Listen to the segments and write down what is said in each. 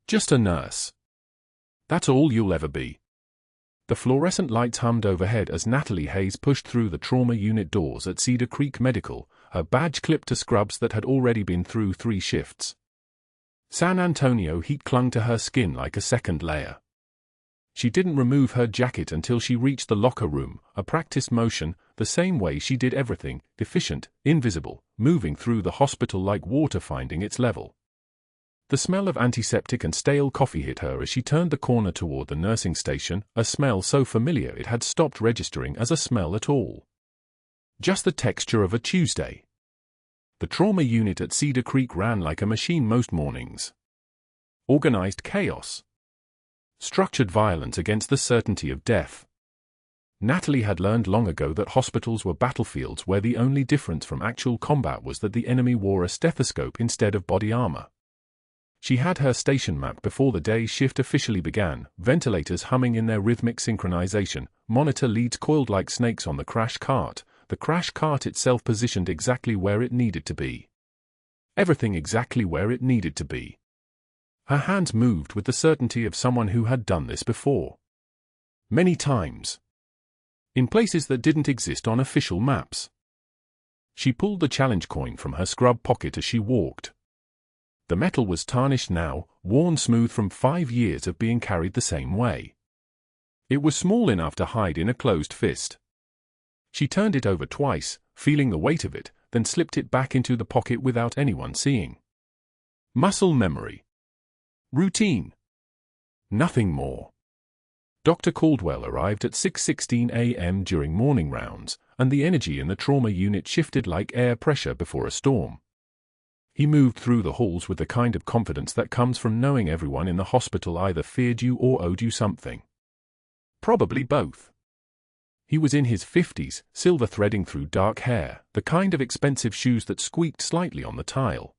Just a nurse. That's all you'll ever be. The fluorescent lights hummed overhead as Natalie Hayes pushed through the trauma unit doors at Cedar Creek Medical, her badge clipped to scrubs that had already been through 3 shifts. San Antonio heat clung to her skin like a second layer. She didn't remove her jacket until she reached the locker room, a practiced motion, the same way she did everything, efficient, invisible, moving through the hospital like water finding its level. The smell of antiseptic and stale coffee hit her as she turned the corner toward the nursing station, a smell so familiar it had stopped registering as a smell at all. Just the texture of a Tuesday. The trauma unit at Cedar Creek ran like a machine most mornings. Organized chaos. Structured violence against the certainty of death. Natalie had learned long ago that hospitals were battlefields where the only difference from actual combat was that the enemy wore a stethoscope instead of body armor. She had her station map before the day shift officially began, ventilators humming in their rhythmic synchronization, monitor leads coiled like snakes on the crash cart, the crash cart itself positioned exactly where it needed to be. Everything exactly where it needed to be. Her hands moved with the certainty of someone who had done this before. Many times. In places that didn't exist on official maps. She pulled the challenge coin from her scrub pocket as she walked. The metal was tarnished now, worn smooth from 5 years of being carried the same way. It was small enough to hide in a closed fist. She turned it over twice, feeling the weight of it, then slipped it back into the pocket without anyone seeing. Muscle memory. Routine. Nothing more. Dr. Caldwell arrived at 6:16 a.m. during morning rounds, and the energy in the trauma unit shifted like air pressure before a storm. He moved through the halls with the kind of confidence that comes from knowing everyone in the hospital either feared you or owed you something. Probably both. He was in his 50s, silver threading through dark hair, the kind of expensive shoes that squeaked slightly on the tile.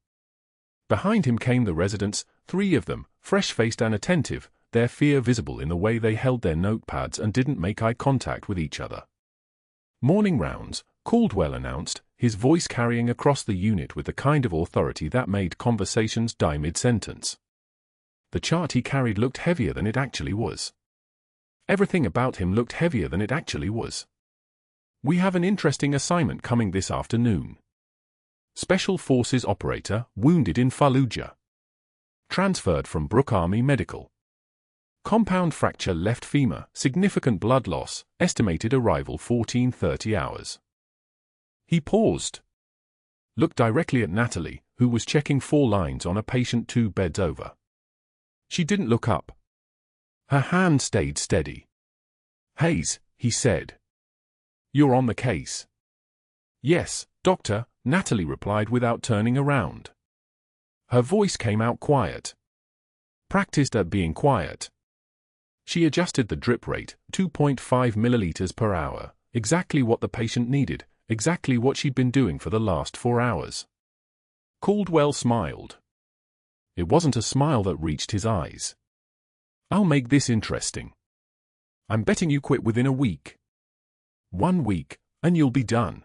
Behind him came the residents, 3 of them, fresh-faced and attentive, their fear visible in the way they held their notepads and didn't make eye contact with each other. Morning rounds, Caldwell announced, his voice carrying across the unit with the kind of authority that made conversations die mid-sentence. The chart he carried looked heavier than it actually was. Everything about him looked heavier than it actually was. We have an interesting assignment coming this afternoon. Special Forces operator, wounded in Fallujah. Transferred from Brooke Army Medical. Compound fracture left femur, significant blood loss, estimated arrival 14:30 hours. He paused. Looked directly at Natalie, who was checking 4 lines on a patient 2 beds over. She didn't look up. Her hand stayed steady. "Hayes," he said. "You're on the case." "Yes, doctor," Natalie replied without turning around. Her voice came out quiet. Practiced at being quiet. She adjusted the drip rate, 2.5 milliliters per hour, exactly what the patient needed, exactly what she'd been doing for the last 4 hours. Caldwell smiled. It wasn't a smile that reached his eyes. "I'll make this interesting. I'm betting you quit within a week. 1 week, and you'll be done."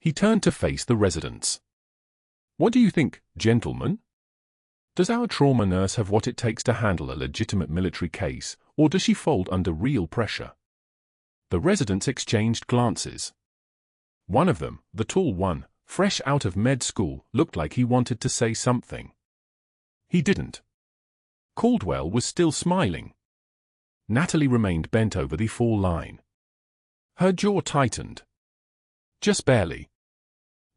He turned to face the residents. "What do you think, gentlemen? Does our trauma nurse have what it takes to handle a legitimate military case, or does she fold under real pressure?" The residents exchanged glances. One of them, the tall one, fresh out of med school, looked like he wanted to say something. He didn't. Caldwell was still smiling. Natalie remained bent over the 4 line. Her jaw tightened. Just barely.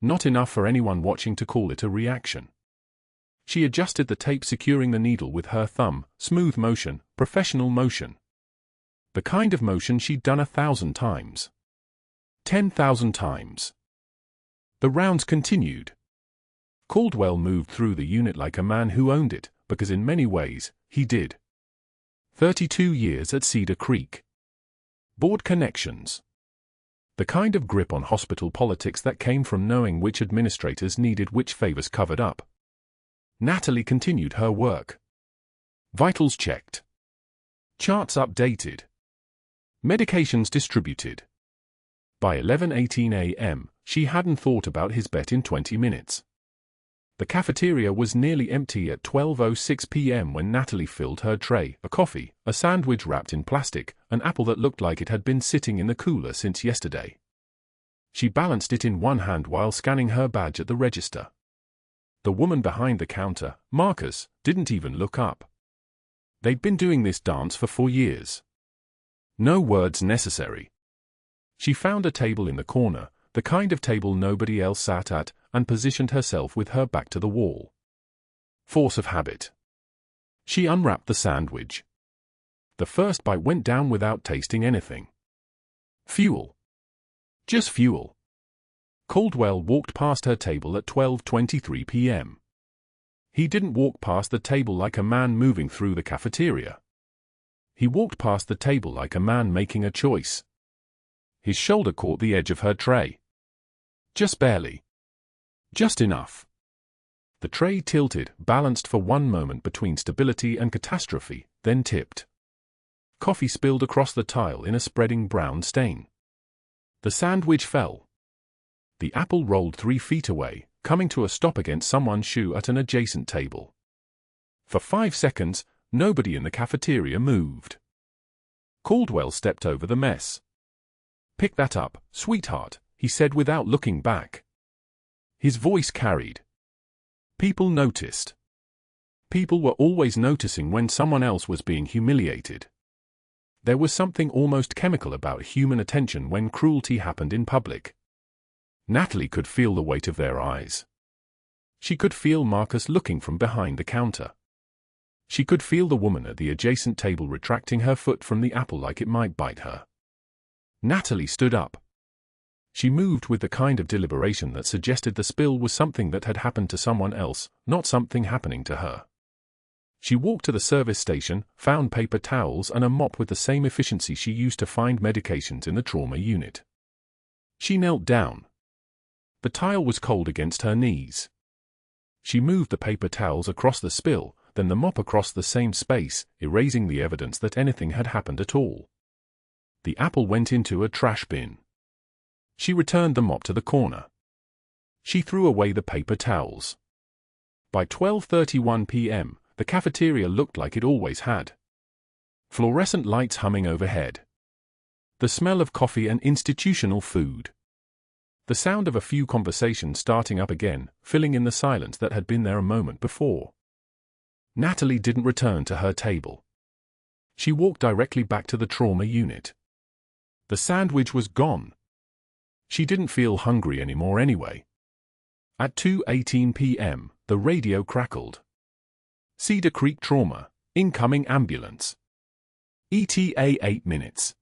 Not enough for anyone watching to call it a reaction. She adjusted the tape securing the needle with her thumb, smooth motion, professional motion. The kind of motion she'd done 1,000 times. 10,000 times. The rounds continued. Caldwell moved through the unit like a man who owned it, because in many ways, he did. 32 years at Cedar Creek. Board connections. The kind of grip on hospital politics that came from knowing which administrators needed which favors covered up. Natalie continued her work. Vitals checked. Charts updated. Medications distributed. By 11:18 a.m., she hadn't thought about his bet in 20 minutes. The cafeteria was nearly empty at 12:06 p.m. when Natalie filled her tray, a coffee, a sandwich wrapped in plastic, an apple that looked like it had been sitting in the cooler since yesterday. She balanced it in one hand while scanning her badge at the register. The woman behind the counter, Marcus, didn't even look up. They'd been doing this dance for 4 years. No words necessary. She found a table in the corner, the kind of table nobody else sat at, and positioned herself with her back to the wall. Force of habit. She unwrapped the sandwich. The first bite went down without tasting anything. Fuel. Just fuel. Caldwell walked past her table at 12:23 p.m. He didn't walk past the table like a man moving through the cafeteria. He walked past the table like a man making a choice. His shoulder caught the edge of her tray. Just barely. Just enough. The tray tilted, balanced for one moment between stability and catastrophe, then tipped. Coffee spilled across the tile in a spreading brown stain. The sandwich fell. The apple rolled 3 feet away, coming to a stop against someone's shoe at an adjacent table. For 5 seconds, nobody in the cafeteria moved. Caldwell stepped over the mess. "Pick that up, sweetheart," he said without looking back. His voice carried. People noticed. People were always noticing when someone else was being humiliated. There was something almost chemical about human attention when cruelty happened in public. Natalie could feel the weight of their eyes. She could feel Marcus looking from behind the counter. She could feel the woman at the adjacent table retracting her foot from the apple like it might bite her. Natalie stood up. She moved with the kind of deliberation that suggested the spill was something that had happened to someone else, not something happening to her. She walked to the service station, found paper towels and a mop with the same efficiency she used to find medications in the trauma unit. She knelt down. The tile was cold against her knees. She moved the paper towels across the spill, then the mop across the same space, erasing the evidence that anything had happened at all. The apple went into a trash bin. She returned the mop to the corner. She threw away the paper towels. By 12:31 p.m., the cafeteria looked like it always had. Fluorescent lights humming overhead. The smell of coffee and institutional food. The sound of a few conversations starting up again, filling in the silence that had been there a moment before. Natalie didn't return to her table. She walked directly back to the trauma unit. The sandwich was gone. She didn't feel hungry anymore anyway. At 2:18 p.m., the radio crackled. Cedar Creek Trauma, incoming ambulance. ETA 8 minutes.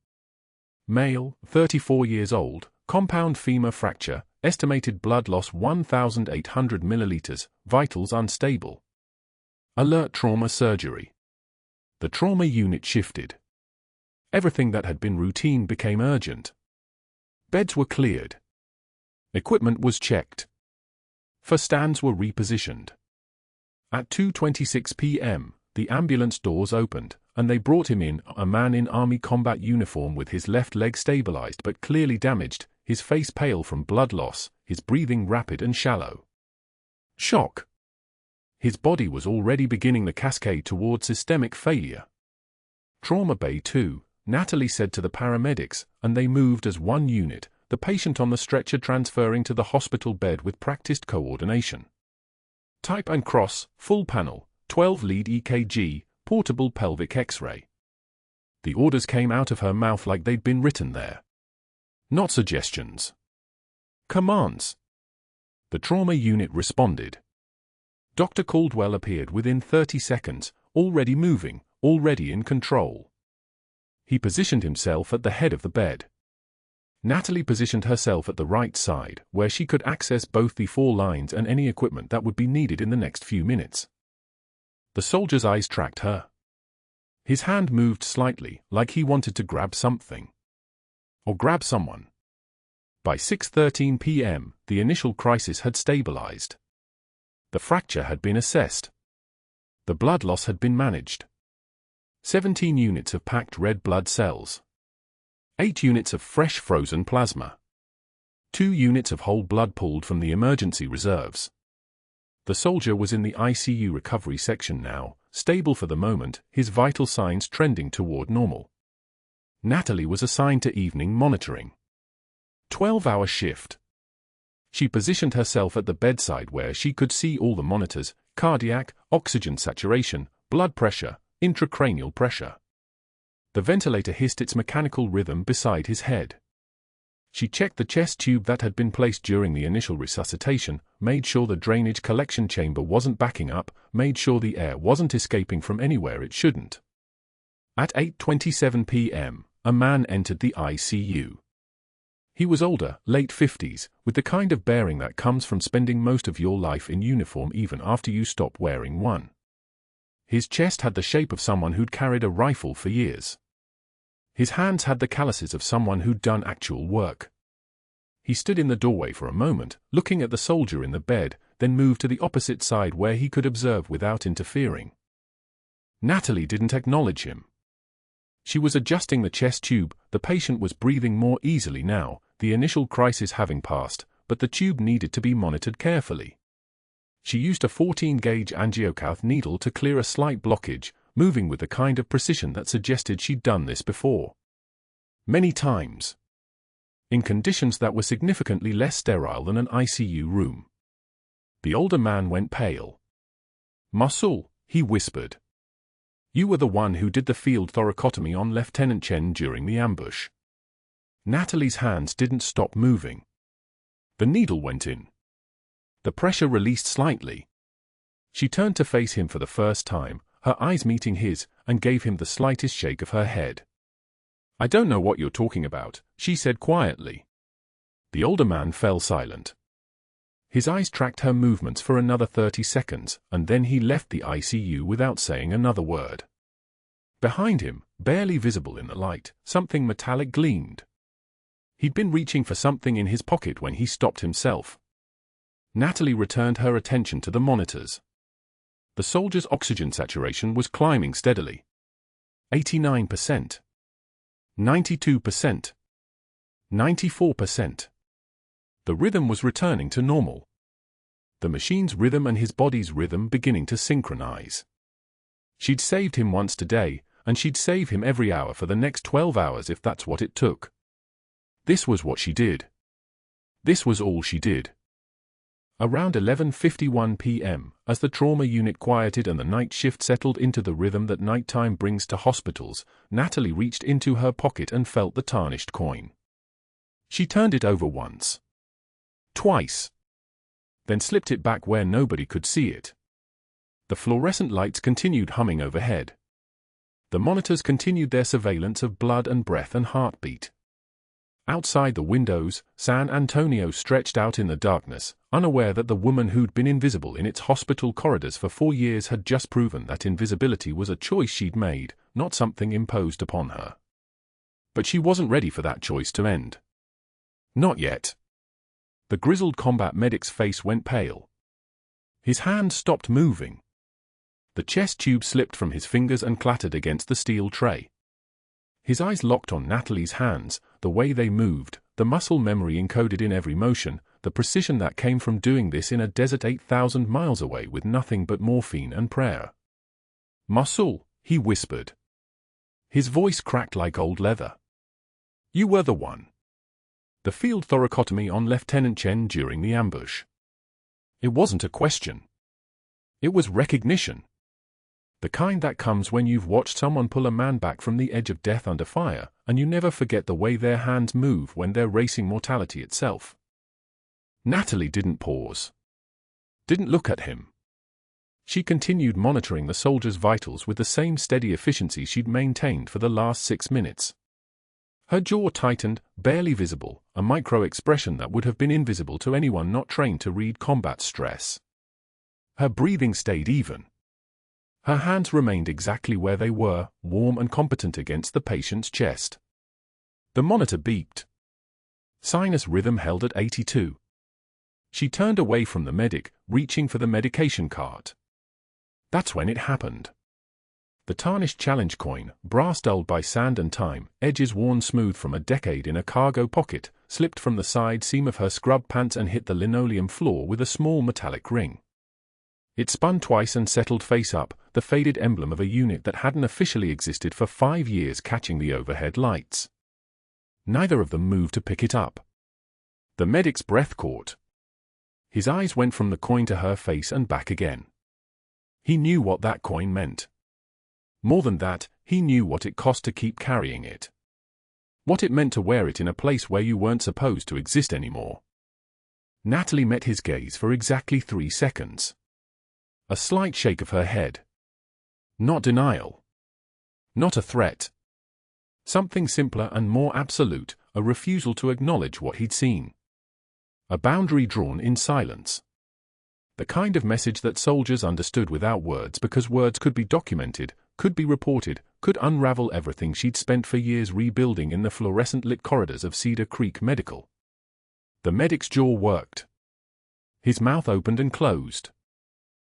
Male, 34 years old, compound femur fracture, estimated blood loss 1,800 milliliters, vitals unstable. Alert trauma surgery. The trauma unit shifted. Everything that had been routine became urgent. Beds were cleared. Equipment was checked. First stands were repositioned. At 2:26 p.m., the ambulance doors opened, and they brought him in, a man in army combat uniform with his left leg stabilized but clearly damaged, his face pale from blood loss, his breathing rapid and shallow. Shock. His body was already beginning the cascade toward systemic failure. Trauma Bay 2, Natalie said to the paramedics, and they moved as one unit, the patient on the stretcher transferring to the hospital bed with practiced coordination. Type and cross, full panel, 12-lead EKG, portable pelvic X-ray. The orders came out of her mouth like they'd been written there. Not suggestions. Commands. The trauma unit responded. Dr. Caldwell appeared within 30 seconds, already moving, already in control. He positioned himself at the head of the bed. Natalie positioned herself at the right side, where she could access both the 4 lines and any equipment that would be needed in the next few minutes. The soldier's eyes tracked her. His hand moved slightly, like he wanted to grab something. Or grab someone. By 6:13 p.m., the initial crisis had stabilized. The fracture had been assessed. The blood loss had been managed. 17 units of packed red blood cells. 8 units of fresh frozen plasma. 2 units of whole blood pulled from the emergency reserves. The soldier was in the ICU recovery section now, stable for the moment, his vital signs trending toward normal. Natalie was assigned to evening monitoring. 12-hour shift. She positioned herself at the bedside where she could see all the monitors: cardiac, oxygen saturation, blood pressure, intracranial pressure. The ventilator hissed its mechanical rhythm beside his head. She checked the chest tube that had been placed during the initial resuscitation, made sure the drainage collection chamber wasn't backing up, made sure the air wasn't escaping from anywhere it shouldn't. At 8:27 p.m., a man entered the ICU. He was older, late 50s, with the kind of bearing that comes from spending most of your life in uniform even after you stop wearing one. His chest had the shape of someone who'd carried a rifle for years. His hands had the calluses of someone who'd done actual work. He stood in the doorway for a moment, looking at the soldier in the bed, then moved to the opposite side where he could observe without interfering. Natalie didn't acknowledge him. She was adjusting the chest tube. The patient was breathing more easily now, the initial crisis having passed, but the tube needed to be monitored carefully. She used a 14-gauge angiocath needle to clear a slight blockage, moving with the kind of precision that suggested she'd done this before. Many times. In conditions that were significantly less sterile than an ICU room. The older man went pale. "Muscle," he whispered. "You were the one who did the field thoracotomy on Lieutenant Chen during the ambush." Natalie's hands didn't stop moving. The needle went in. The pressure released slightly. She turned to face him for the first time, her eyes meeting his, and gave him the slightest shake of her head. "I don't know what you're talking about," she said quietly. The older man fell silent. His eyes tracked her movements for another 30 seconds, and then he left the ICU without saying another word. Behind him, barely visible in the light, something metallic gleamed. He'd been reaching for something in his pocket when he stopped himself. Natalie returned her attention to the monitors. The soldier's oxygen saturation was climbing steadily. 89%. 92%. 94%. The rhythm was returning to normal. The machine's rhythm and his body's rhythm beginning to synchronize. She'd saved him once today, and she'd save him every hour for the next 12 hours if that's what it took. This was what she did. This was all she did. Around 11:51 p.m., as the trauma unit quieted and the night shift settled into the rhythm that nighttime brings to hospitals, Natalie reached into her pocket and felt the tarnished coin. She turned it over once. Twice. Then slipped it back where nobody could see it. The fluorescent lights continued humming overhead. The monitors continued their surveillance of blood and breath and heartbeat. Outside the windows, San Antonio stretched out in the darkness, unaware that the woman who'd been invisible in its hospital corridors for 4 years had just proven that invisibility was a choice she'd made, not something imposed upon her. But she wasn't ready for that choice to end. Not yet. The grizzled combat medic's face went pale. His hand stopped moving. The chest tube slipped from his fingers and clattered against the steel tray. His eyes locked on Natalie's hands, the way they moved, the muscle memory encoded in every motion, the precision that came from doing this in a desert 8,000 miles away with nothing but morphine and prayer. "Muscle," he whispered. His voice cracked like old leather. "You were the one. The field thoracotomy on Lieutenant Chen during the ambush." It wasn't a question. It was recognition. The kind that comes when you've watched someone pull a man back from the edge of death under fire, and you never forget the way their hands move when they're racing mortality itself. Natalie didn't pause. Didn't look at him. She continued monitoring the soldier's vitals with the same steady efficiency she'd maintained for the last 6 minutes. Her jaw tightened, barely visible, a micro-expression that would have been invisible to anyone not trained to read combat stress. Her breathing stayed even. Her hands remained exactly where they were, warm and competent against the patient's chest. The monitor beeped. Sinus rhythm held at 82. She turned away from the medic, reaching for the medication cart. That's when it happened. The tarnished challenge coin, brass dulled by sand and time, edges worn smooth from a decade in a cargo pocket, slipped from the side seam of her scrub pants and hit the linoleum floor with a small metallic ring. It spun twice and settled face up, the faded emblem of a unit that hadn't officially existed for 5 years, catching the overhead lights. Neither of them moved to pick it up. The medic's breath caught. His eyes went from the coin to her face and back again. He knew what that coin meant. More than that, he knew what it cost to keep carrying it. What it meant to wear it in a place where you weren't supposed to exist anymore. Natalie met his gaze for exactly 3 seconds. A slight shake of her head. Not denial. Not a threat. Something simpler and more absolute, a refusal to acknowledge what he'd seen. A boundary drawn in silence. The kind of message that soldiers understood without words, because words could be documented, could be reported, could unravel everything she'd spent for years rebuilding in the fluorescent-lit corridors of Cedar Creek Medical. The medic's jaw worked. His mouth opened and closed.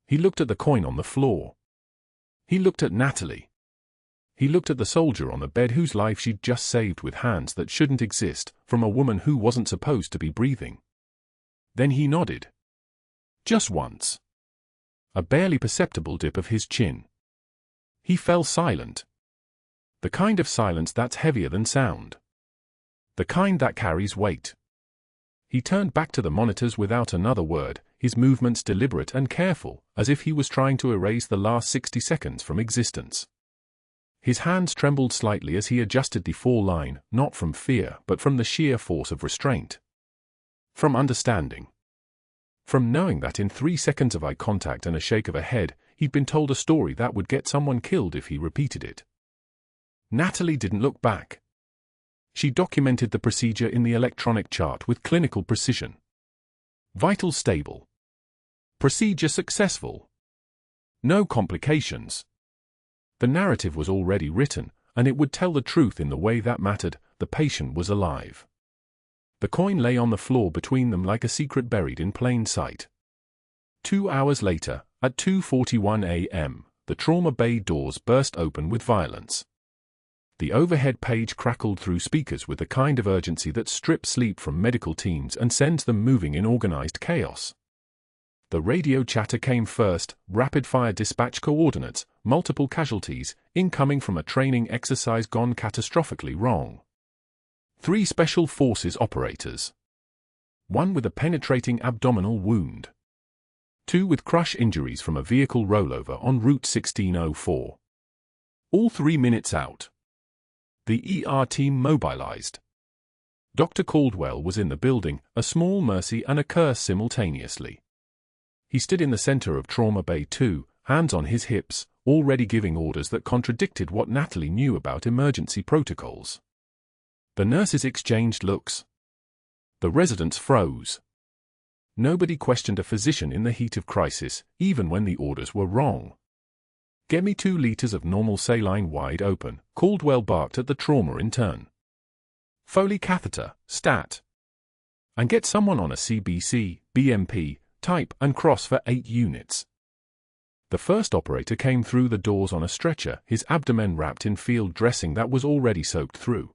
He looked at the coin on the floor. He looked at Natalie. He looked at the soldier on the bed whose life she'd just saved with hands that shouldn't exist, from a woman who wasn't supposed to be breathing. Then he nodded. Just once. A barely perceptible dip of his chin. He fell silent. The kind of silence that's heavier than sound. The kind that carries weight. He turned back to the monitors without another word, his movements deliberate and careful, as if he was trying to erase the last 60 seconds from existence. His hands trembled slightly as he adjusted the fall line, not from fear, but from the sheer force of restraint. From understanding. From knowing that in 3 seconds of eye contact and a shake of a head, he'd been told a story that would get someone killed if he repeated it. Natalie didn't look back. She documented the procedure in the electronic chart with clinical precision. Vital stable. Procedure successful. No complications. The narrative was already written, and it would tell the truth in the way that mattered. The patient was alive. The coin lay on the floor between them like a secret buried in plain sight. 2 hours later, at 2:41 a.m., the trauma bay doors burst open with violence. The overhead page crackled through speakers with the kind of urgency that strips sleep from medical teams and sends them moving in organized chaos. The radio chatter came first, rapid-fire dispatch coordinates, multiple casualties, incoming from a training exercise gone catastrophically wrong. 3 special forces operators. 1 with a penetrating abdominal wound. 2 with crush injuries from a vehicle rollover on Route 1604. All 3 minutes out. The ER team mobilized. Dr. Caldwell was in the building, a small mercy and a curse simultaneously. He stood in the center of Trauma Bay 2, hands on his hips, already giving orders that contradicted what Natalie knew about emergency protocols. The nurses exchanged looks. The residents froze. Nobody questioned a physician in the heat of crisis, even when the orders were wrong. "Get me 2 liters of normal saline wide open," Caldwell barked at the trauma intern. "Foley catheter, stat. And get someone on a CBC, BMP, type and cross for 8 units. The first operator came through the doors on a stretcher, his abdomen wrapped in field dressing that was already soaked through.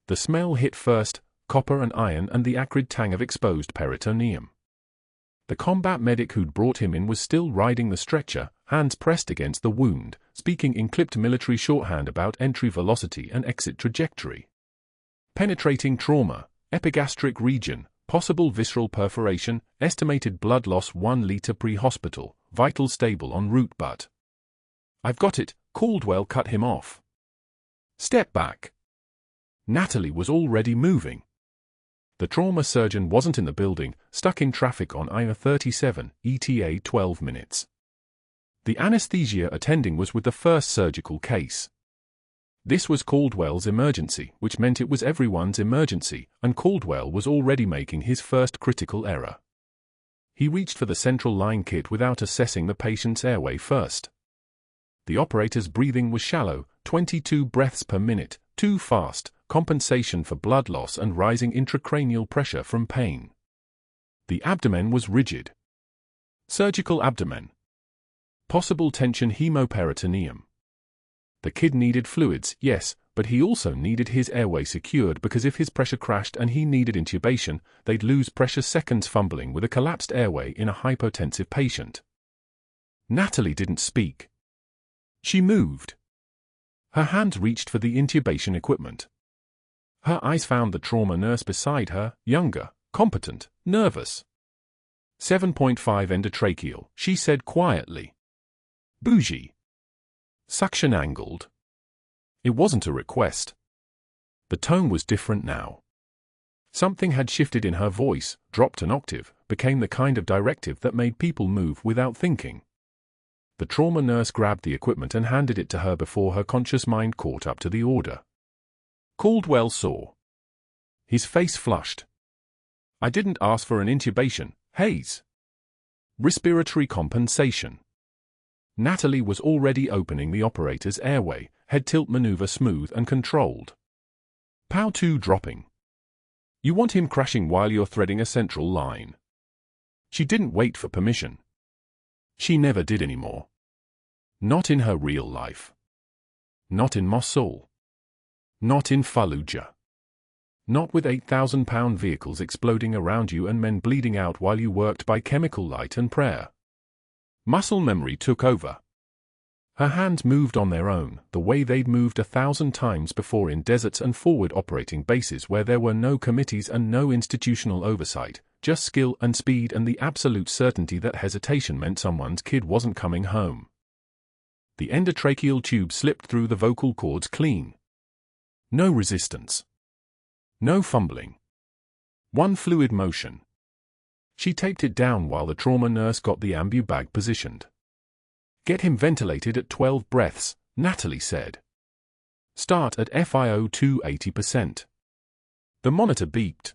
The smell hit first, copper and iron and the acrid tang of exposed peritoneum. The combat medic who'd brought him in was still riding the stretcher, hands pressed against the wound, speaking in clipped military shorthand about entry velocity and exit trajectory. Penetrating trauma, epigastric region, possible visceral perforation, estimated blood loss 1 liter pre-hospital, vital stable en route but... "I've got it," Caldwell cut him off. "Step back." Natalie was already moving. The trauma surgeon wasn't in the building, stuck in traffic on I-37, ETA 12 minutes. The anesthesia attending was with the first surgical case. This was Caldwell's emergency, which meant it was everyone's emergency, and Caldwell was already making his first critical error. He reached for the central line kit without assessing the patient's airway first. The operator's breathing was shallow, 22 breaths per minute, too fast, compensation for blood loss and rising intracranial pressure from pain. The abdomen was rigid. Surgical abdomen. Possible tension hemoperitoneum. The kid needed fluids, yes, but he also needed his airway secured because if his pressure crashed and he needed intubation, they'd lose precious seconds fumbling with a collapsed airway in a hypotensive patient. Natalie didn't speak. She moved. Her hands reached for the intubation equipment. Her eyes found the trauma nurse beside her, younger, competent, nervous. 7.5 endotracheal, she said quietly. Bougie. Suction angled. It wasn't a request. The tone was different now. Something had shifted in her voice, dropped an octave, became the kind of directive that made people move without thinking. The trauma nurse grabbed the equipment and handed it to her before her conscious mind caught up to the order. Caldwell saw. His face flushed. I didn't ask for an intubation, Hayes. Respiratory compensation. Natalie was already opening the operator's airway, head tilt maneuver smooth and controlled. POW 2 dropping. You want him crashing while you're threading a central line. She didn't wait for permission. She never did anymore. Not in her real life. Not in Mosul. Not in Fallujah. Not with 8,000-pound vehicles exploding around you and men bleeding out while you worked by chemical light and prayer. Muscle memory took over. Her hands moved on their own, the way they'd moved 1,000 times before in deserts and forward operating bases where there were no committees and no institutional oversight, just skill and speed and the absolute certainty that hesitation meant someone's kid wasn't coming home. The endotracheal tube slipped through the vocal cords clean. No resistance. No fumbling. One fluid motion. She taped it down while the trauma nurse got the ambu bag positioned. Get him ventilated at 12 breaths, Natalie said. Start at FiO2 80%. The monitor beeped.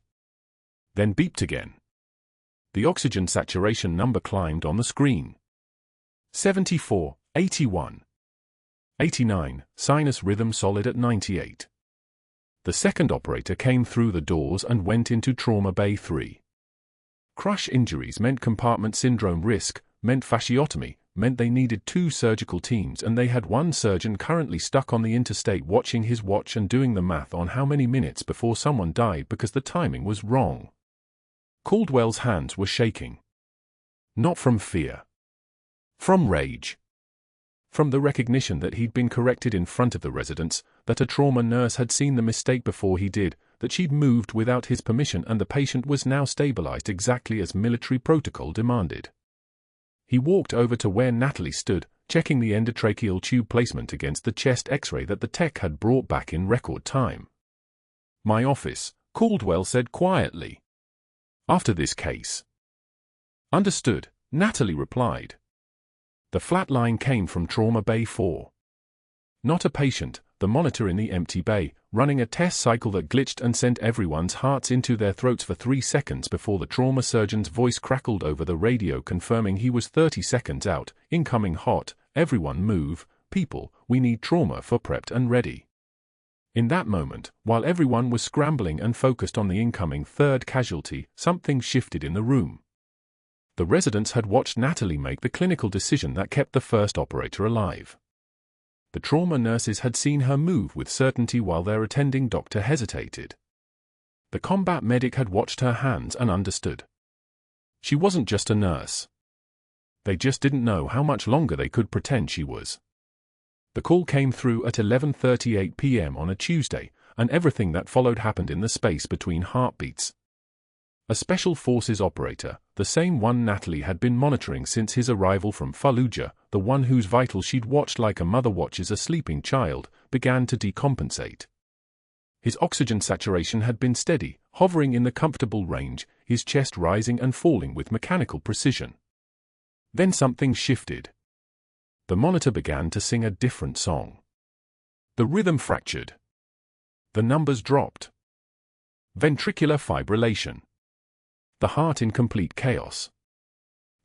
Then beeped again. The oxygen saturation number climbed on the screen. 74, 81. 89, sinus rhythm solid at 98. The second operator came through the doors and went into Trauma Bay 3. Crush injuries meant compartment syndrome risk, meant fasciotomy, meant they needed 2 surgical teams and they had 1 surgeon currently stuck on the interstate watching his watch and doing the math on how many minutes before someone died because the timing was wrong. Caldwell's hands were shaking. Not from fear. From rage. From the recognition that he'd been corrected in front of the residents, that a trauma nurse had seen the mistake before he did, that she'd moved without his permission and the patient was now stabilized exactly as military protocol demanded. He walked over to where Natalie stood, checking the endotracheal tube placement against the chest X-ray that the tech had brought back in record time. My office, Caldwell said quietly. After this case. Understood, Natalie replied. The flat line came from Trauma Bay 4. Not a patient, the monitor in the empty bay, running a test cycle that glitched and sent everyone's hearts into their throats for 3 seconds before the trauma surgeon's voice crackled over the radio confirming he was 30 seconds out, incoming hot, everyone move, people, we need trauma for prepped and ready. In that moment, while everyone was scrambling and focused on the incoming 3rd casualty, something shifted in the room. The residents had watched Natalie make the clinical decision that kept the first operator alive. The trauma nurses had seen her move with certainty while their attending doctor hesitated. The combat medic had watched her hands and understood. She wasn't just a nurse. They just didn't know how much longer they could pretend she was. The call came through at 11:38 p.m. on a Tuesday, and everything that followed happened in the space between heartbeats. A Special Forces operator, the same one Natalie had been monitoring since his arrival from Fallujah, the one whose vitals she'd watched like a mother watches a sleeping child, began to decompensate. His oxygen saturation had been steady, hovering in the comfortable range, his chest rising and falling with mechanical precision. Then something shifted. The monitor began to sing a different song. The rhythm fractured. The numbers dropped. Ventricular fibrillation. The heart in complete chaos.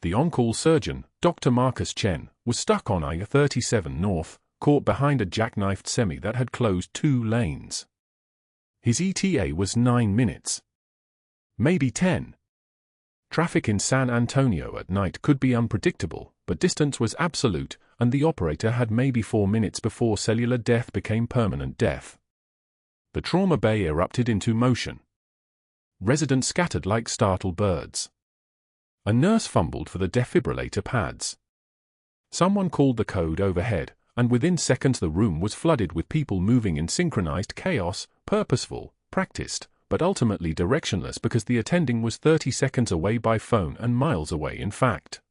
The on-call surgeon, Dr. Marcus Chen, was stuck on I-37 North, caught behind a jackknifed semi that had closed 2 lanes. His ETA was 9 minutes. Maybe 10. Traffic in San Antonio at night could be unpredictable, but distance was absolute, and the operator had maybe 4 minutes before cellular death became permanent death. The trauma bay erupted into motion. Residents scattered like startled birds. A nurse fumbled for the defibrillator pads. Someone called the code overhead, and within seconds the room was flooded with people moving in synchronized chaos, purposeful, practiced, but ultimately directionless because the attending was 30 seconds away by phone and miles away in fact.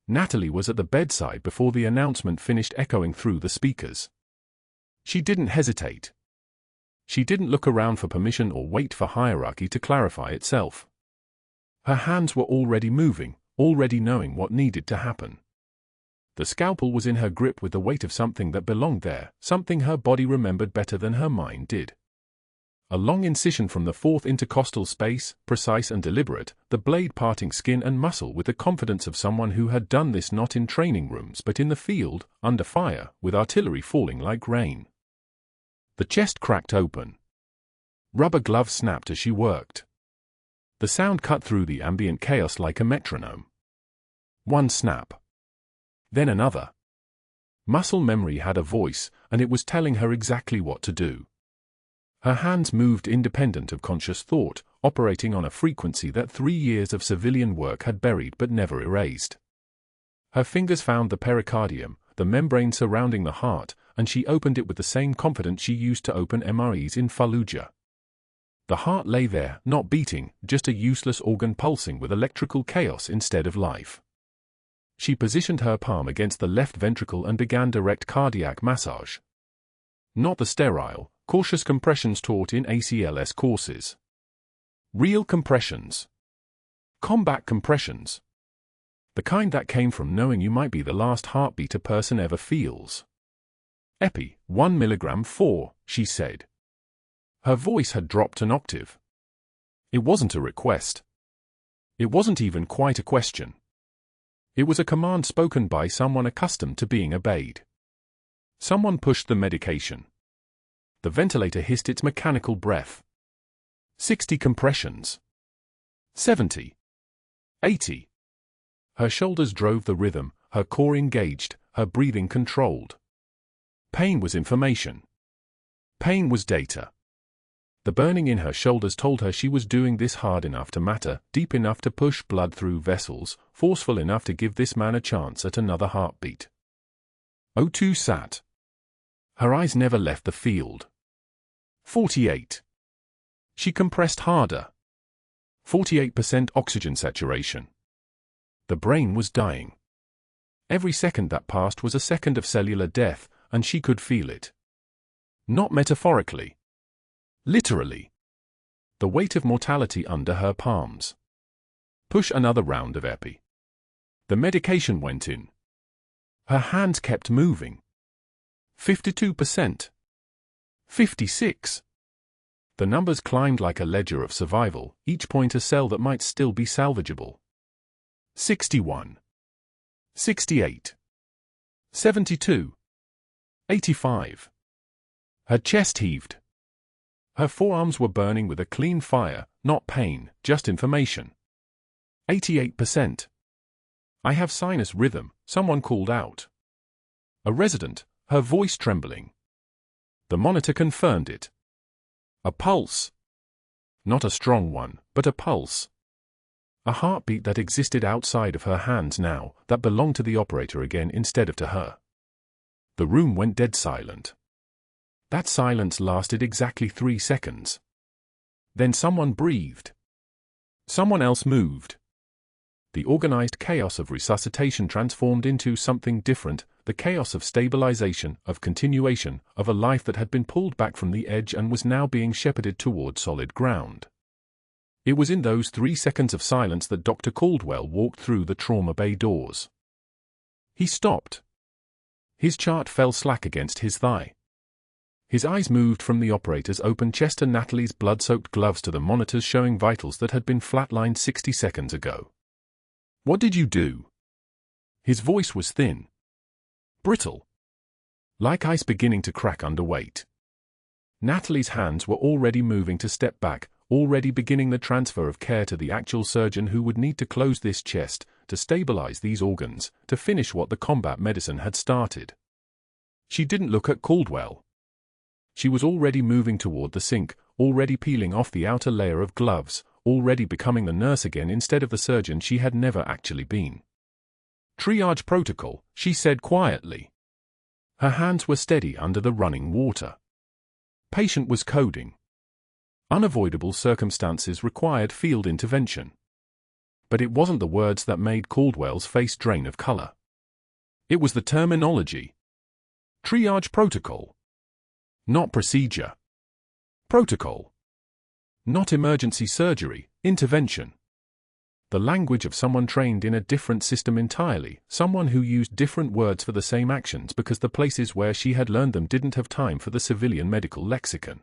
Natalie was at the bedside before the announcement finished echoing through the speakers. She didn't hesitate. She didn't look around for permission or wait for hierarchy to clarify itself. Her hands were already moving, already knowing what needed to happen. The scalpel was in her grip with the weight of something that belonged there, something her body remembered better than her mind did. A long incision from the fourth intercostal space, precise and deliberate, the blade parting skin and muscle with the confidence of someone who had done this not in training rooms but in the field, under fire, with artillery falling like rain. The chest cracked open. Rubber gloves snapped as she worked. The sound cut through the ambient chaos like a metronome. One snap. Then another. Muscle memory had a voice, and it was telling her exactly what to do. Her hands moved independent of conscious thought, operating on a frequency that 3 years of civilian work had buried but never erased. Her fingers found the pericardium, the membrane surrounding the heart, and she opened it with the same confidence she used to open MREs in Fallujah. The heart lay there, not beating, just a useless organ pulsing with electrical chaos instead of life. She positioned her palm against the left ventricle and began direct cardiac massage. Not the sterile, cautious compressions taught in ACLS courses. Real compressions. Combat compressions. The kind that came from knowing you might be the last heartbeat a person ever feels. Epi, 1 milligram 4, she said. Her voice had dropped an octave. It wasn't a request. It wasn't even quite a question. It was a command spoken by someone accustomed to being obeyed. Someone pushed the medication. The ventilator hissed its mechanical breath. 60 compressions. 70. 80. Her shoulders drove the rhythm, her core engaged, her breathing controlled. Pain was information. Pain was data. The burning in her shoulders told her she was doing this hard enough to matter, deep enough to push blood through vessels, forceful enough to give this man a chance at another heartbeat. O2 sat. Her eyes never left the field. 48. She compressed harder. 48% oxygen saturation. The brain was dying. Every second that passed was a second of cellular death, and she could feel it. Not metaphorically. Literally. The weight of mortality under her palms. Push another round of epi. The medication went in. Her hands kept moving. 52%. 56. The numbers climbed like a ledger of survival, each point a cell that might still be salvageable. 61. 68. 72. 85. Her chest heaved. Her forearms were burning with a clean fire, not pain, just information. 88%. I have sinus rhythm, someone called out. A resident, her voice trembling. The monitor confirmed it. A pulse. Not a strong one, but a pulse. A heartbeat that existed outside of her hands now, that belonged to the operator again instead of to her. The room went dead silent. That silence lasted exactly 3 seconds. Then someone breathed. Someone else moved. The organized chaos of resuscitation transformed into something different, the chaos of stabilization, of continuation, of a life that had been pulled back from the edge and was now being shepherded toward solid ground. It was in those 3 seconds of silence that Dr. Caldwell walked through the trauma bay doors. He stopped. His chart fell slack against his thigh. His eyes moved from the operator's open chest to Natalie's blood-soaked gloves to the monitors showing vitals that had been flatlined 60 seconds ago. What did you do? His voice was thin. Brittle. Like ice beginning to crack under weight. Natalie's hands were already moving to step back, already beginning the transfer of care to the actual surgeon who would need to close this chest, to stabilize these organs, to finish what the combat medicine had started. She didn't look at Caldwell. She was already moving toward the sink, already peeling off the outer layer of gloves, already becoming the nurse again instead of the surgeon she had never actually been. Triage protocol, she said quietly. Her hands were steady under the running water. Patient was coding. Unavoidable circumstances required field intervention. But it wasn't the words that made Caldwell's face drain of color. It was the terminology. Triage protocol. Not procedure. Protocol. Not emergency surgery, intervention. The language of someone trained in a different system entirely, someone who used different words for the same actions because the places where she had learned them didn't have time for the civilian medical lexicon.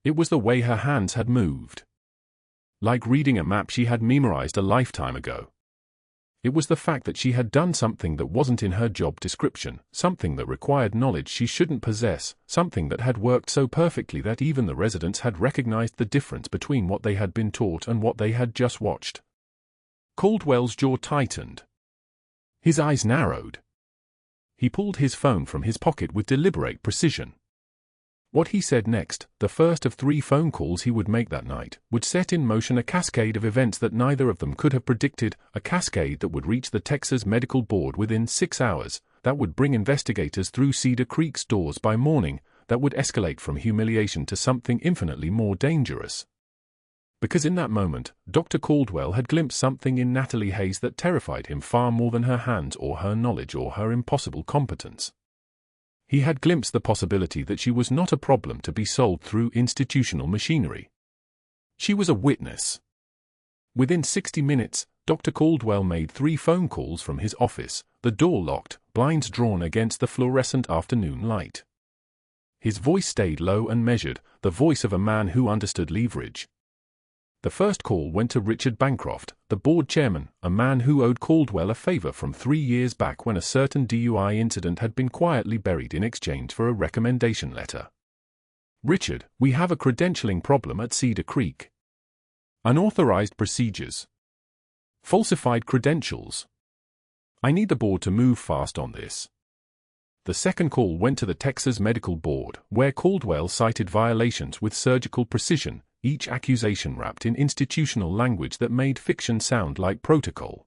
It was the way her hands had moved. Like reading a map she had memorized a lifetime ago. It was the fact that she had done something that wasn't in her job description, something that required knowledge she shouldn't possess, something that had worked so perfectly that even the residents had recognized the difference between what they had been taught and what they had just watched. Caldwell's jaw tightened. His eyes narrowed. He pulled his phone from his pocket with deliberate precision. What he said next, the first of 3 phone calls he would make that night, would set in motion a cascade of events that neither of them could have predicted, a cascade that would reach the Texas Medical Board within 6 hours, that would bring investigators through Cedar Creek's doors by morning, that would escalate from humiliation to something infinitely more dangerous. Because in that moment, Dr. Caldwell had glimpsed something in Natalie Hayes that terrified him far more than her hands or her knowledge or her impossible competence. He had glimpsed the possibility that she was not a problem to be solved through institutional machinery. She was a witness. Within 60 minutes, Dr. Caldwell made 3 phone calls from his office, the door locked, blinds drawn against the fluorescent afternoon light. His voice stayed low and measured, the voice of a man who understood leverage. The first call went to Richard Bancroft, the board chairman, a man who owed Caldwell a favor from 3 years back when a certain DUI incident had been quietly buried in exchange for a recommendation letter. Richard, we have a credentialing problem at Cedar Creek. Unauthorized procedures. Falsified credentials. I need the board to move fast on this. The second call went to the Texas Medical Board, where Caldwell cited violations with surgical precision, each accusation wrapped in institutional language that made fiction sound like protocol.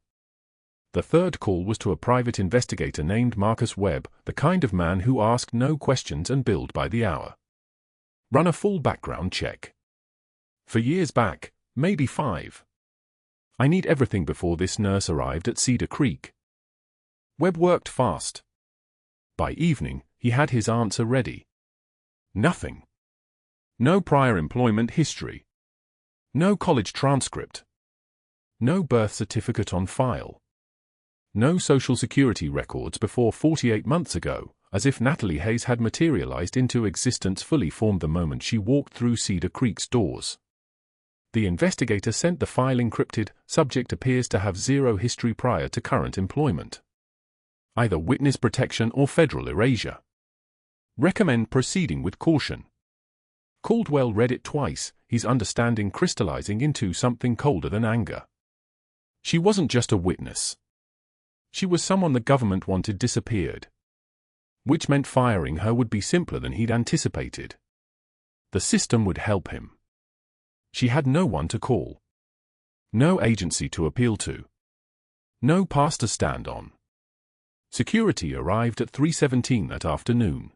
The third call was to a private investigator named Marcus Webb, the kind of man who asked no questions and billed by the hour. Run a full background check. For years back, maybe 5. I need everything before this nurse arrived at Cedar Creek. Webb worked fast. By evening, he had his answer ready. Nothing. No prior employment history. No college transcript. No birth certificate on file. No social security records before 48 months ago, as if Natalie Hayes had materialized into existence fully formed the moment she walked through Cedar Creek's doors. The investigator sent the file encrypted, subject appears to have 0 history prior to current employment. Either witness protection or federal erasure. Recommend proceeding with caution. Caldwell read it twice, his understanding crystallizing into something colder than anger. She wasn't just a witness. She was someone the government wanted disappeared. Which meant firing her would be simpler than he'd anticipated. The system would help him. She had no one to call. No agency to appeal to. No past to stand on. Security arrived at 3:17 that afternoon.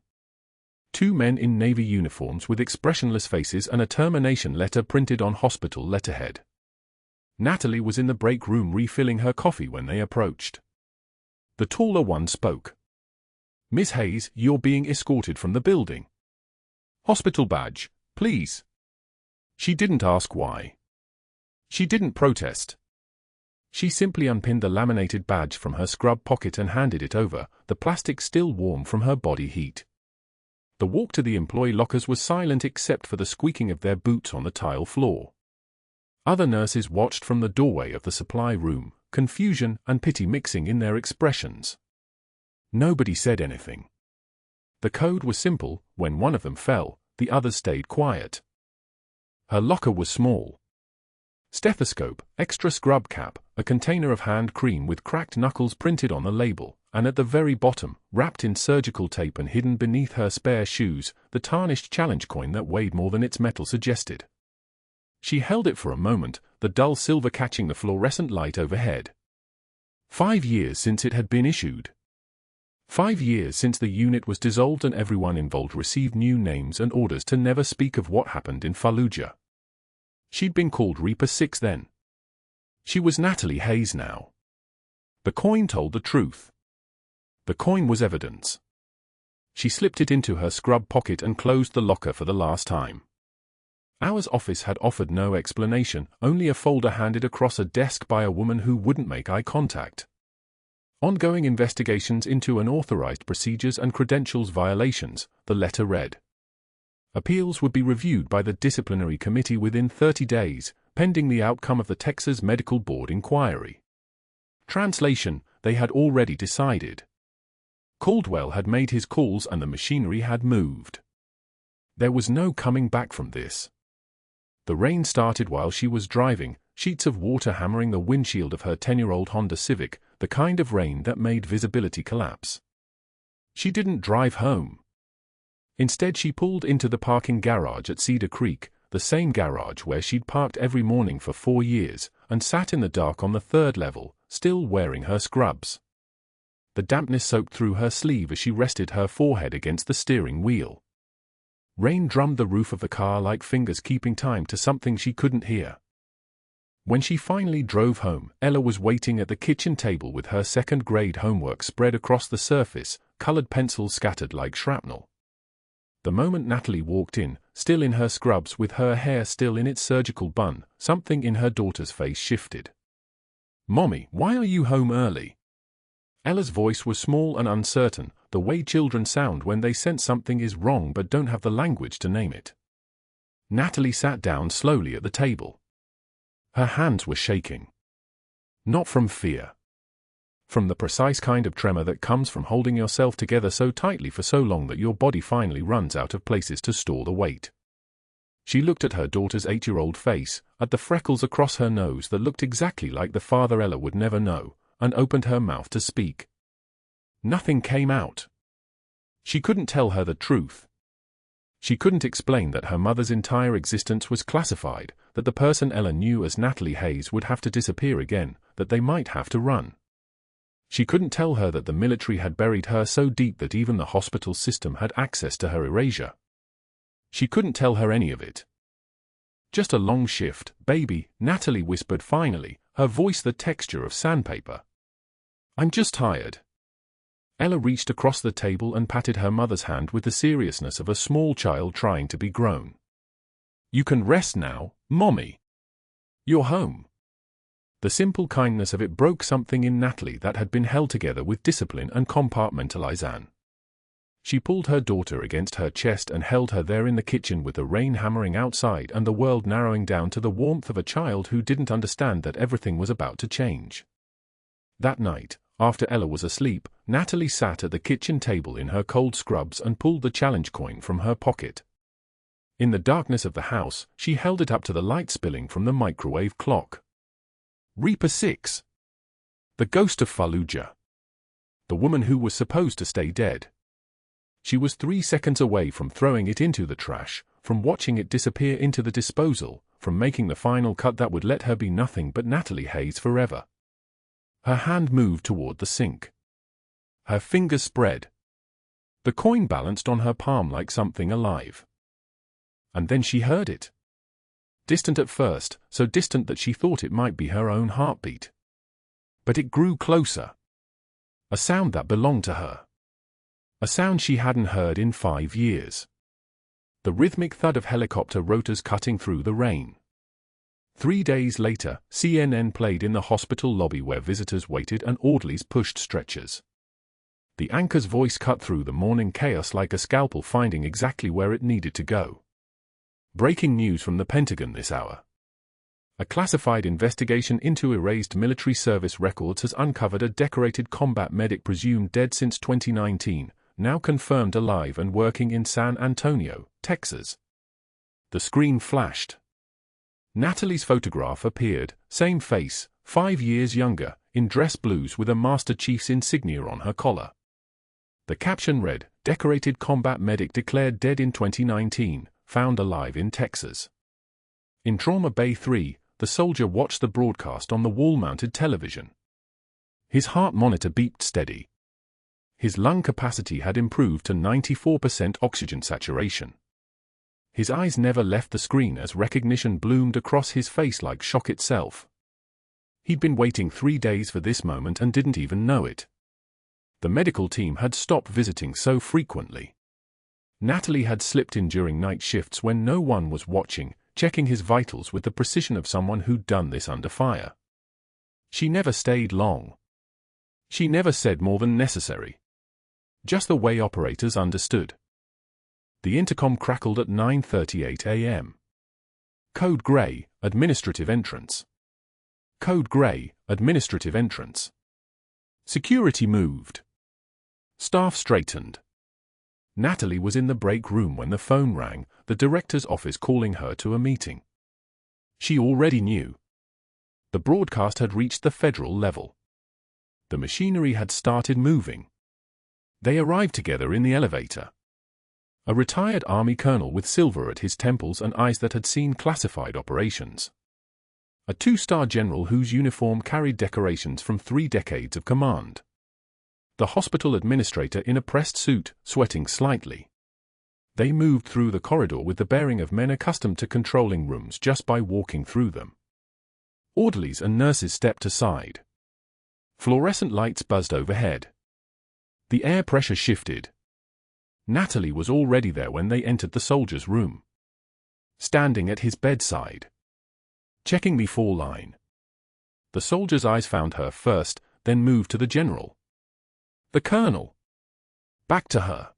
2 men in Navy uniforms with expressionless faces and a termination letter printed on hospital letterhead. Natalie was in the break room refilling her coffee when they approached. The taller one spoke. Miss Hayes, you're being escorted from the building. Hospital badge, please. She didn't ask why. She didn't protest. She simply unpinned the laminated badge from her scrub pocket and handed it over, the plastic still warm from her body heat. The walk to the employee lockers was silent except for the squeaking of their boots on the tile floor. Other nurses watched from the doorway of the supply room, confusion and pity mixing in their expressions. Nobody said anything. The code was simple: when one of them fell, the others stayed quiet. Her locker was small. Stethoscope, extra scrub cap, a container of hand cream with cracked knuckles printed on the label, and at the very bottom, wrapped in surgical tape and hidden beneath her spare shoes, the tarnished challenge coin that weighed more than its metal suggested. She held it for a moment, the dull silver catching the fluorescent light overhead. 5 years since it had been issued. 5 years since the unit was dissolved and everyone involved received new names and orders to never speak of what happened in Fallujah. She'd been called Reaper 6 then. She was Natalie Hayes now. The coin told the truth. The coin was evidence. She slipped it into her scrub pocket and closed the locker for the last time. Ours office had offered no explanation, only a folder handed across a desk by a woman who wouldn't make eye contact. Ongoing investigations into unauthorized procedures and credentials violations, the letter read. Appeals would be reviewed by the disciplinary committee within 30 days, pending the outcome of the Texas Medical Board inquiry. Translation: they had already decided. Caldwell had made his calls and the machinery had moved. There was no coming back from this. The rain started while she was driving, sheets of water hammering the windshield of her 10-year-old Honda Civic, the kind of rain that made visibility collapse. She didn't drive home. Instead, she pulled into the parking garage at Cedar Creek, the same garage where she'd parked every morning for 4 years, and sat in the dark on the 3rd level, still wearing her scrubs. The dampness soaked through her sleeve as she rested her forehead against the steering wheel. Rain drummed the roof of the car like fingers keeping time to something she couldn't hear. When she finally drove home, Ella was waiting at the kitchen table with her 2nd grade homework spread across the surface, colored pencils scattered like shrapnel. The moment Natalie walked in, still in her scrubs with her hair still in its surgical bun, something in her daughter's face shifted. "Mommy, why are you home early?" Ella's voice was small and uncertain, the way children sound when they sense something is wrong but don't have the language to name it. Natalie sat down slowly at the table. Her hands were shaking. Not from fear. From the precise kind of tremor that comes from holding yourself together so tightly for so long that your body finally runs out of places to store the weight. She looked at her daughter's 8-year-old face, at the freckles across her nose that looked exactly like the father Ella would never know, and opened her mouth to speak. Nothing came out. She couldn't tell her the truth. She couldn't explain that her mother's entire existence was classified, that the person Ella knew as Natalie Hayes would have to disappear again, that they might have to run. She couldn't tell her that the military had buried her so deep that even the hospital system had access to her erasure. She couldn't tell her any of it. "Just a long shift, baby," Natalie whispered finally, her voice the texture of sandpaper. "I'm just tired." Ella reached across the table and patted her mother's hand with the seriousness of a small child trying to be grown. "You can rest now, Mommy. You're home." The simple kindness of it broke something in Natalie that had been held together with discipline and compartmentalization. She pulled her daughter against her chest and held her there in the kitchen with the rain hammering outside and the world narrowing down to the warmth of a child who didn't understand that everything was about to change. That night, after Ella was asleep, Natalie sat at the kitchen table in her cold scrubs and pulled the challenge coin from her pocket. In the darkness of the house, she held it up to the light spilling from the microwave clock. Reaper 6. The ghost of Fallujah. The woman who was supposed to stay dead. She was 3 seconds away from throwing it into the trash, from watching it disappear into the disposal, from making the final cut that would let her be nothing but Natalie Hayes forever. Her hand moved toward the sink. Her fingers spread. The coin balanced on her palm like something alive. And then she heard it. Distant at first, so distant that she thought it might be her own heartbeat. But it grew closer. A sound that belonged to her. A sound she hadn't heard in 5 years. The rhythmic thud of helicopter rotors cutting through the rain. 3 days later, CNN played in the hospital lobby where visitors waited and orderlies pushed stretchers. The anchor's voice cut through the morning chaos like a scalpel finding exactly where it needed to go. Breaking news from the Pentagon this hour. A classified investigation into erased military service records has uncovered a decorated combat medic presumed dead since 2019, now confirmed alive and working in San Antonio, Texas. The screen flashed. Natalie's photograph appeared, same face, 5 years younger, in dress blues with a Master Chief's insignia on her collar. The caption read, "Decorated combat medic declared dead in 2019, found alive in Texas." In Trauma Bay 3, the soldier watched the broadcast on the wall-mounted television. His heart monitor beeped steady. His lung capacity had improved to 94% oxygen saturation. His eyes never left the screen as recognition bloomed across his face like shock itself. He'd been waiting 3 days for this moment and didn't even know it. The medical team had stopped visiting so frequently. Natalie had slipped in during night shifts when no one was watching, checking his vitals with the precision of someone who'd done this under fire. She never stayed long. She never said more than necessary. Just the way operators understood. The intercom crackled at 9:38 a.m. Code Grey, administrative entrance. Code Grey, administrative entrance. Security moved. Staff straightened. Natalie was in the break room when the phone rang, the director's office calling her to a meeting. She already knew. The broadcast had reached the federal level. The machinery had started moving. They arrived together in the elevator. A retired Army colonel with silver at his temples and eyes that had seen classified operations. A 2-star general whose uniform carried decorations from 3 decades of command. The hospital administrator in a pressed suit, sweating slightly. They moved through the corridor with the bearing of men accustomed to controlling rooms just by walking through them. Orderlies and nurses stepped aside. Fluorescent lights buzzed overhead. The air pressure shifted. Natalie was already there when they entered the soldier's room. Standing at his bedside. Checking the 4 line. The soldier's eyes found her first, then moved to the general. The colonel. Back to her.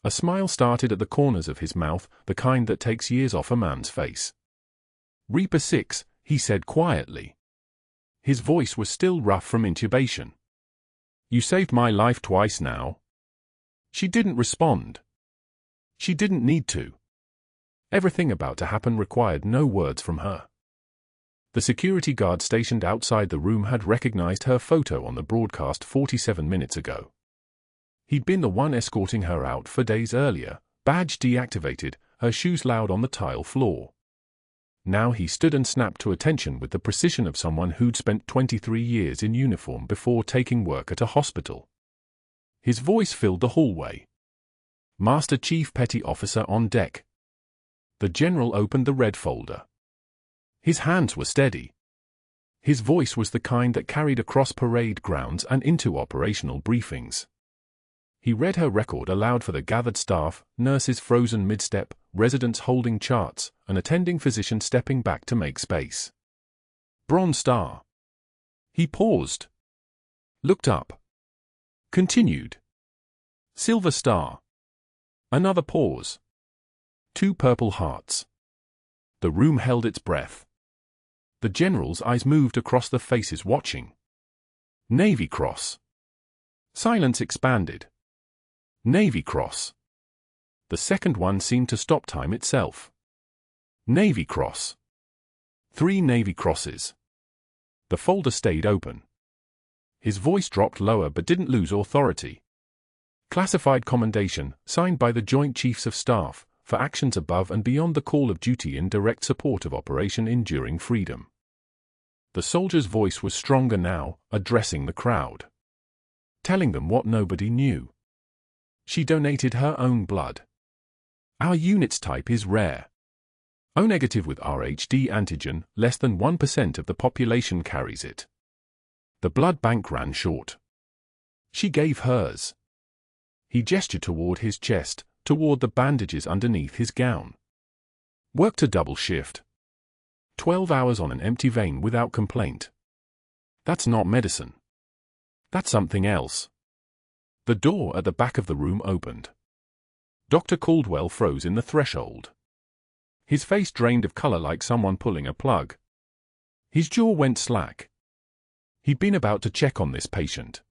A smile started at the corners of his mouth, the kind that takes years off a man's face. Reaper 6, he said quietly. His voice was still rough from intubation. You saved my life twice now. She didn't respond. She didn't need to. Everything about to happen required no words from her. The security guard stationed outside the room had recognized her photo on the broadcast 47 minutes ago. He'd been the one escorting her out 4 days earlier, badge deactivated, her shoes loud on the tile floor. Now he stood and snapped to attention with the precision of someone who'd spent 23 years in uniform before taking work at a hospital. His voice filled the hallway. Master Chief Petty Officer on deck. The general opened the red folder. His hands were steady. His voice was the kind that carried across parade grounds and into operational briefings. He read her record aloud for the gathered staff, nurses frozen mid-step, residents holding charts, an attending physician stepping back to make space. Bronze Star. He paused. Looked up. Continued. Silver Star. Another pause. 2 purple hearts. The room held its breath. The general's eyes moved across the faces watching. Navy Cross. Silence expanded. Navy Cross. The second one seemed to stop time itself. Navy Cross. 3 Navy Crosses. The folder stayed open. His voice dropped lower but didn't lose authority. Classified commendation, signed by the Joint Chiefs of Staff, for actions above and beyond the call of duty in direct support of Operation Enduring Freedom. The soldier's voice was stronger now, addressing the crowd. Telling them what nobody knew. She donated her own blood. Our unit's type is rare. O-negative with RHD antigen, less than 1% of the population carries it. The blood bank ran short. She gave hers. He gestured toward his chest, toward the bandages underneath his gown. Worked a double shift. 12 hours on an empty vein without complaint. That's not medicine. That's something else. The door at the back of the room opened. Dr. Caldwell froze in the threshold. His face drained of color like someone pulling a plug. His jaw went slack. He'd been about to check on this patient.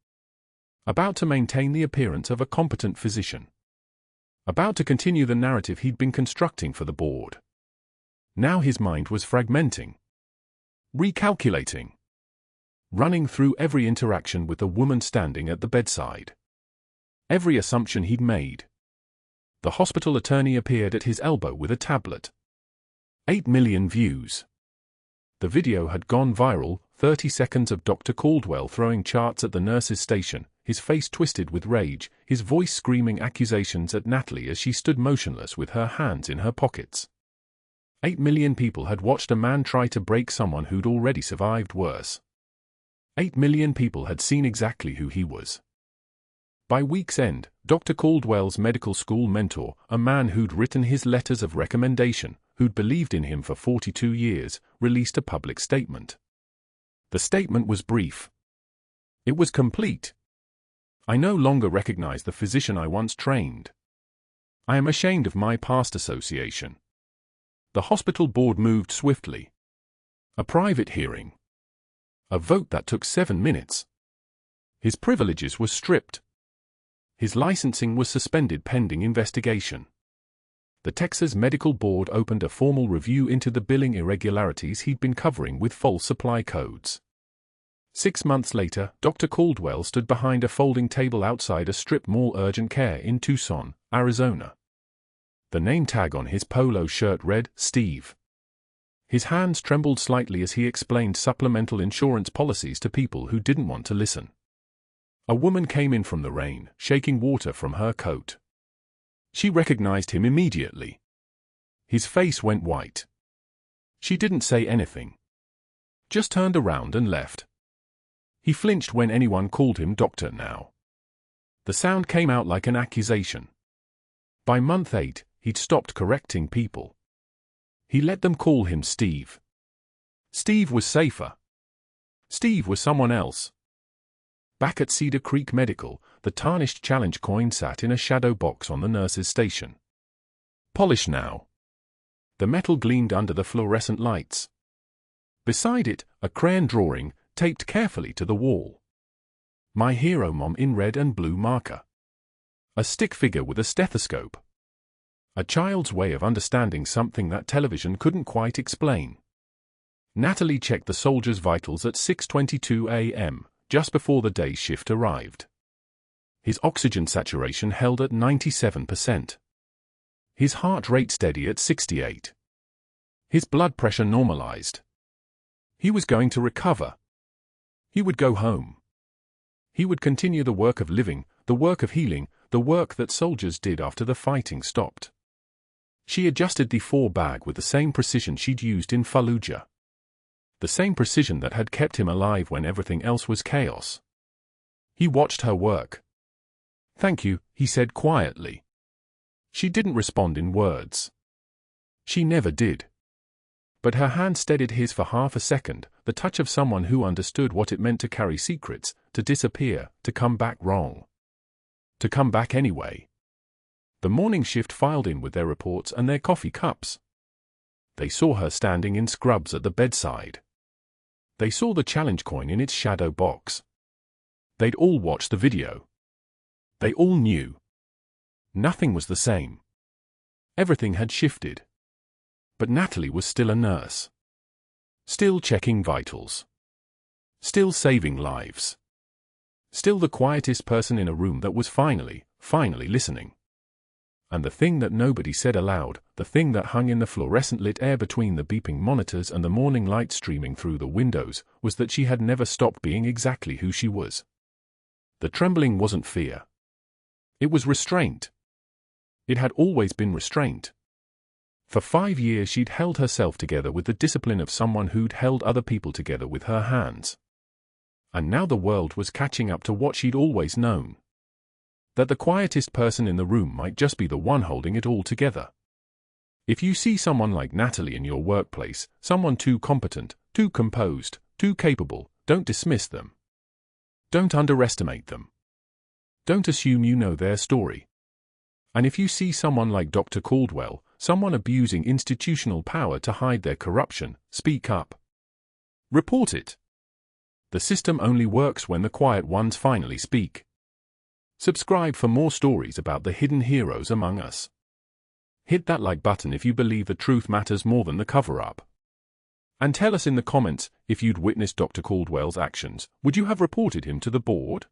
About to maintain the appearance of a competent physician. About to continue the narrative he'd been constructing for the board. Now his mind was fragmenting. Recalculating. Running through every interaction with the woman standing at the bedside. Every assumption he'd made. The hospital attorney appeared at his elbow with a tablet. 8 million views. The video had gone viral, 30 seconds of Dr. Caldwell throwing charts at the nurse's station, his face twisted with rage, his voice screaming accusations at Natalie as she stood motionless with her hands in her pockets. 8 million people had watched a man try to break someone who'd already survived worse. 8 million people had seen exactly who he was. By week's end, Dr. Caldwell's medical school mentor, a man who'd written his letters of recommendation, who'd believed in him for 42 years, released a public statement. The statement was brief. It was complete. I no longer recognize the physician I once trained. I am ashamed of my past association. The hospital board moved swiftly. A private hearing. A vote that took 7 minutes. His privileges were stripped. His licensing was suspended pending investigation. The Texas Medical Board opened a formal review into the billing irregularities he'd been covering with false supply codes. 6 months later, Dr. Caldwell stood behind a folding table outside a strip mall urgent care in Tucson, Arizona. The name tag on his polo shirt read, Steve. His hands trembled slightly as he explained supplemental insurance policies to people who didn't want to listen. A woman came in from the rain, shaking water from her coat. She recognized him immediately. His face went white. She didn't say anything. Just turned around and left. He flinched when anyone called him doctor now. The sound came out like an accusation. By month 8, he'd stopped correcting people. He let them call him Steve. Steve was safer. Steve was someone else. Back at Cedar Creek Medical, the tarnished challenge coin sat in a shadow box on the nurse's station. Polished now. The metal gleamed under the fluorescent lights. Beside it, a crayon drawing, taped carefully to the wall. My Hero Mom in red and blue marker. A stick figure with a stethoscope. A child's way of understanding something that television couldn't quite explain. Natalie checked the soldier's vitals at 6:22 a.m., just before the day shift arrived. His oxygen saturation held at 97%. His heart rate steady at 68. His blood pressure normalized. He was going to recover. He would go home. He would continue the work of living, the work of healing, the work that soldiers did after the fighting stopped. She adjusted the .4 bag with the same precision she'd used in Fallujah. The same precision that had kept him alive when everything else was chaos. He watched her work. "Thank you," he said quietly. She didn't respond in words. She never did. But her hand steadied his for half a second, the touch of someone who understood what it meant to carry secrets, to disappear, to come back wrong. To come back anyway. The morning shift filed in with their reports and their coffee cups. They saw her standing in scrubs at the bedside. They saw the challenge coin in its shadow box. They'd all watched the video. They all knew. Nothing was the same. Everything had shifted. But Natalie was still a nurse. Still checking vitals. Still saving lives. Still the quietest person in a room that was finally listening. And the thing that nobody said aloud, the thing that hung in the fluorescent-lit air between the beeping monitors and the morning light streaming through the windows, was that she had never stopped being exactly who she was. The trembling wasn't fear. It was restraint. It had always been restraint. For 5 years she'd held herself together with the discipline of someone who'd held other people together with her hands. And now the world was catching up to what she'd always known. That the quietest person in the room might just be the one holding it all together. If you see someone like Natalie in your workplace, someone too competent, too composed, too capable, don't dismiss them. Don't underestimate them. Don't assume you know their story. And if you see someone like Dr. Caldwell, someone abusing institutional power to hide their corruption, speak up. Report it. The system only works when the quiet ones finally speak. Subscribe for more stories about the hidden heroes among us. Hit that like button if you believe the truth matters more than the cover-up. And tell us in the comments, if you'd witnessed Dr. Caldwell's actions, would you have reported him to the board?